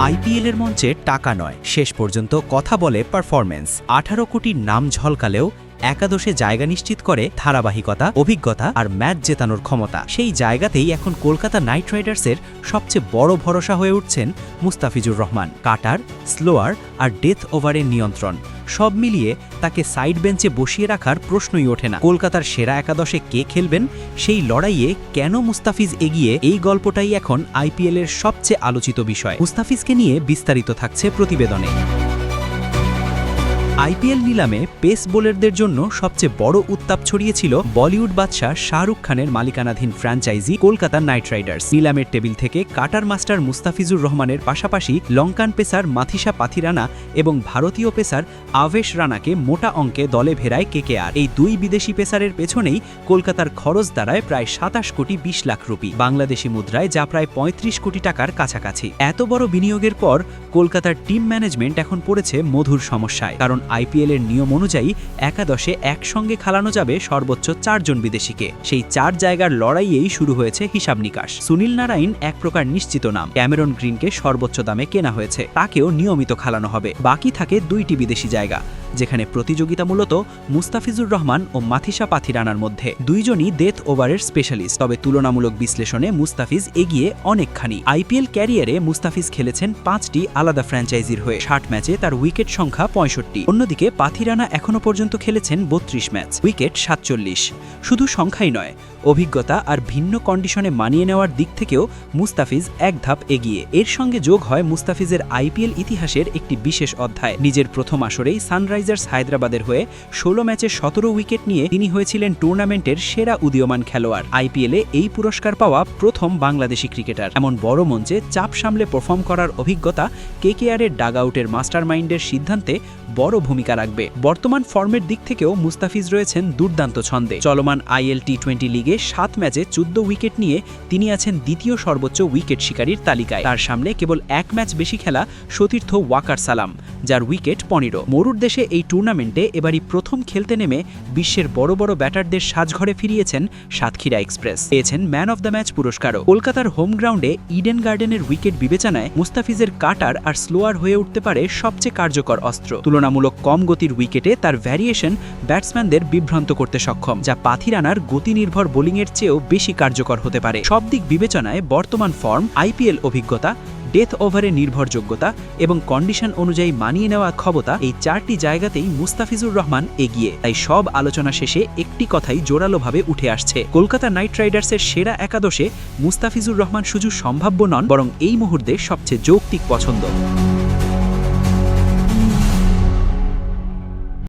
আইপিএলের মঞ্চে টাকা নয়, শেষ পর্যন্ত কথা বলে পারফরম্যান্স। 18 কোটির নাম ঝলকালেও একাদশে জায়গা নিশ্চিত করে ধারাবাহিকতা, অভিজ্ঞতা আর ম্যাচ জেতানোর ক্ষমতা। সেই জায়গাতেই এখন কলকাতা নাইট রাইডার্সের সবচেয়ে বড় ভরসা হয়ে উঠছেন মুস্তাফিজুর রহমান। কাটার, স্লোয়ার আর ডেথ ওভারের নিয়ন্ত্রণ সব মিলিয়ে তাকে সাইড বেঞ্চে বসিয়ে রাখার প্রশ্নই ওঠে না। কলকাতার সেরা একাদশে কে খেলবেন সেই লড়াইয়ে কেন মুস্তাফিজ এগিয়ে, এই গল্পটাই এখন আইপিএলের সবচেয়ে আলোচিত বিষয়। মুস্তাফিজকে নিয়ে বিস্তারিত থাকছে প্রতিবেদনে। আইপিএল নিলামে পেস বোলারদের জন্য সবচেয়ে বড় উত্তাপ ছড়িয়েছিল বলিউড বাদশাহ শাহরুখ খানের মালিকানাধীন ফ্র্যাঞ্চাইজি কলকাতা নাইট রাইডার্স। নিলামের টেবিল থেকে কাটার মাস্টার মুস্তাফিজুর রহমানের পাশাপাশি লঙ্কান পেসার মাথিসা পাথিরানা এবং ভারতীয় পেসার আবেশ রানাকে মোটা অঙ্কে দলে ভেড়ায় কেকেআর। এই দুই বিদেশি পেসারের পেছনেই কলকাতার খরচ দাঁড়ায় প্রায় 27 কোটি 20 লাখ রুপি, বাংলাদেশি মুদ্রায় যা প্রায় 35 কোটি টাকার কাছাকাছি। এত বড় বিনিয়োগের পর কলকাতার টিম ম্যানেজমেন্ট এখন পড়েছে মধুর সমস্যায়, কারণ আইপিএলের নিয়ম অনুযায়ী একাদশে একসঙ্গে খেলানো যাবে সর্বোচ্চ 4 জন বিদেশিকে। সেই 4 জায়গার লড়াইয়েই শুরু হয়েছে হিসাব নিকাশ। সুনীল নারায়ণ এক প্রকার নিশ্চিত নাম। ক্যামেরন গ্রিনকে সর্বোচ্চ দামে কেনা হয়েছে, তাকেও নিয়মিত খেলানো হবে। বাকি থাকে 2টি বিদেশি জায়গা, যেখানে প্রতিযোগিতা মূলত মুস্তাফিজুর রহমান ও মাথিসা পাথিরানার মধ্যে। দুইজনই ডেথ ওভারের স্পেশালিস্ট, তবে তুলনামূলক বিশ্লেষণে মুস্তাফিজ এগিয়ে অনেকখানি। আইপিএল ক্যারিয়ারে মুস্তাফিজ খেলেছেন 5টি আলাদা ফ্র্যাঞ্চাইজির হয়ে। 60 ম্যাচে তার উইকেট সংখ্যা 65। অন্যদিকে পাথিরানা এখনো পর্যন্ত খেলেছেন 32 ম্যাচ, উইকেট 47। শুধু সংখ্যাই নয়, অভিজ্ঞতা আর ভিন্ন কন্ডিশনে মানিয়ে নেওয়ার দিক থেকেও মুস্তাফিজ এক ধাপ এগিয়ে। এর সঙ্গে যোগ হয় মুস্তাফিজের আইপিএল ইতিহাসের একটি বিশেষ অধ্যায়। নিজের প্রথম আসরেই সানরাইজার্স হায়দ্রাবাদের হয়ে 16 ম্যাচে 17 উইকেট নিয়ে তিনি হয়েছিলেন টুর্নামেন্টের সেরা উদীয়মান খেলোয়াড়। আইপিএলে এই পুরস্কার পাওয়া প্রথম বাংলাদেশি ক্রিকেটার। এমন বড় মঞ্চে চাপ সামলে পারফর্ম করার অভিজ্ঞতা কেকেআরের ডাগআউটের মাস্টারমাইন্ডের সিদ্ধান্তে বড় ভূমিকা রাখবে। বর্তমান ফর্মের দিক থেকেও মুস্তাফিজ রয়েছেন দুর্দান্ত ছন্দে। চলমান আইএল টি20 লিগে 7 ম্যাচে 14 উইকেট নিয়ে তিনি আছেন দ্বিতীয় সর্বোচ্চ উইকেট শিকারীর তালিকায়। তার সামনে কেবল 1 ম্যাচ বেশি খেলা সতীর্থ ওয়াকার সালাম, যার উইকেট 15। মরুর দেশে এই টুর্নামেন্টে এবারই প্রথম খেলতে নেমে বিশ্বের বড় বড় ব্যাটারদের সাজঘরে ফিরিয়েছেন সাতক্ষীরা এক্সপ্রেস। পেয়েছেন ম্যান অব দ্য ম্যাচ পুরস্কারও। কলকাতার হোম গ্রাউন্ডে ইডেন গার্ডেনের উইকেট বিবেচনায় মুস্তাফিজের কাটার আর স্লোয়ার হয়ে উঠতে পারে সবচেয়ে কার্যকর অস্ত্র। তুলনামূলক কম গতির উইকেটে তার ভ্যারিয়েশন ব্যাটসম্যানদের বিভ্রান্ত করতে সক্ষম, যা পাথিরানার গতিনির্ভর বোলিংয়ের চেয়েও বেশি কার্যকর হতে পারে। সব দিক বিবেচনায় বর্তমান ফর্ম, আইপিএল অভিজ্ঞতা, ডেথ ওভারে নির্ভরযোগ্যতা এবং কন্ডিশন অনুযায়ী মানিয়ে নেওয়া ক্ষমতা, এই 4টি জায়গাতেই মুস্তাফিজুর রহমান এগিয়ে। তাই সব আলোচনা শেষে একটি কথাই জোরালোভাবে উঠে আসছে: কলকাতা নাইট রাইডার্সের সেরা একাদশে মুস্তাফিজুর রহমান শুধু সম্ভাব্য নন, বরং এই মুহূর্তে সবচেয়ে যৌক্তিক পছন্দ।